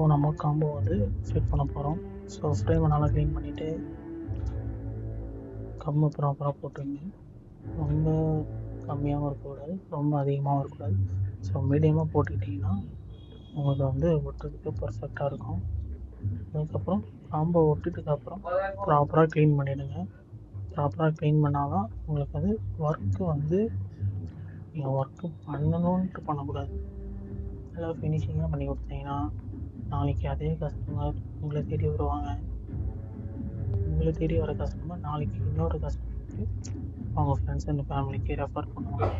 இப்போது நம்ம காம்போ வந்து ஃபிட் பண்ண போகிறோம். ஸோ ஃப்ரேமை நல்லா க்ளீன் பண்ணிவிட்டு கம்மு ப்ராப்பராக போட்டுருங்க. ரொம்ப கம்மியாகவும் இருக்கக்கூடாது, ரொம்ப அதிகமாகவும் இருக்கக்கூடாது. ஸோ மீடியமாக போட்டுக்கிட்டிங்கன்னா உங்களுக்கு வந்து ஒட்டுறதுக்கு பர்ஃபெக்டாக இருக்கும். அதுக்கப்புறம் காம்போ ஒட்டிட்டுக்கப்புறம் ப்ராப்பராக க்ளீன் பண்ணிவிடுங்க. ப்ராப்பராக க்ளீன் பண்ணால் தான் உங்களுக்கு வந்து ஒர்க்கு வந்து நீங்கள் ஒர்க்கு பண்ணணுன்ட்டு பண்ணக்கூடாது. நல்லா ஃபினிஷிங்காக பண்ணி கொடுத்தீங்கன்னா நாளைக்கு அதே கஸ்டமர் உங்களை தேடி வருவாங்க. உங்களை தேடி வர கஸ்டமர் நாளைக்கு இன்னொரு கஸ்டமருக்கு அவங்க ஃப்ரெண்ட்ஸ் அண்ட் ஃபேமிலிக்கு ரெஃபர் பண்ணுவாங்க.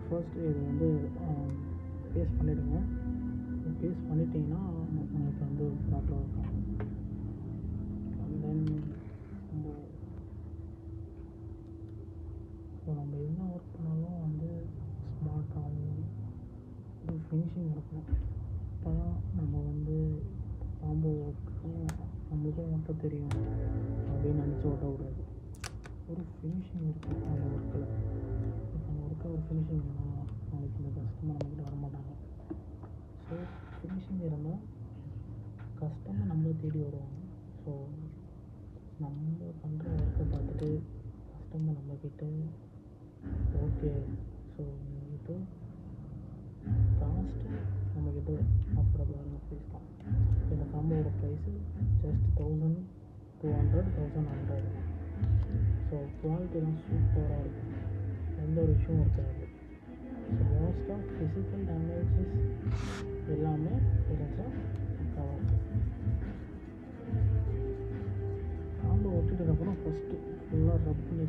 ஃபர்ஸ்ட்டு இது வந்து பேஸ்ட் பண்ணிவிடுங்க. பேஸ்ட் பண்ணிட்டீங்கன்னா உங்களுக்கு வந்து ப்ராப்பராக இருக்கும். அண்ட் தென் நம்ம என்ன ஒர்க் பண்ணாலும் வந்து ஸ்மார்ட்டாகவும் ஒரு ஃபினிஷிங் இருக்கணும். அப்போ தான் நம்ம வந்து காம்போ ஒர்க்கும் நம்மளுக்கும் மட்டும் தெரியும் அப்படின்னு நினச்சி ஓட்டக்கூடாது. ஒரு ஃபினிஷிங் இருக்கும் அந்த ஒர்க்கில். இப்போ அந்த ஒர்க்கில் ஒரு ஃபினிஷிங் இருந்தால் நாளைக்கு இந்த கஸ்டமர் நம்மக்கிட்ட வரமாட்டாங்க. ஸோ ஃபினிஷிங் இருந்தால் கஸ்டமர் நம்மளை தேடி வருவாங்க. ஸோ நம்ம பண்ணுற ஒர்க்கை பார்த்துட்டு கஸ்டமர் நம்மக்கிட்ட ஓகே, ஸோ நம்மக்கிட்ட காஸ்ட்டு நம்மக்கிட்ட அஃபோர்டபுளான ப்ரைஸ் தான். இந்த காம்போட ப்ரைஸு ஜஸ்ட் 1200 1100. ஸோ குவாலிட்டிலாம் சூப்பராக இருக்கும், எந்த ஒரு இஷ்யூவும் இருக்காது. So most of physical damages எல்லாமே இருந்தால் பக்காவாக இருக்கும். காம்போ ஒட்டிட்டதுக்கப்புறம் ஃபஸ்ட்டு ஃபுல்லாக ரப் பண்ணி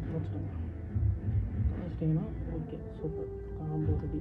வச்சிட்டிங்கன்னா ஓகே, சூப்பர், காம்போ ரெடி.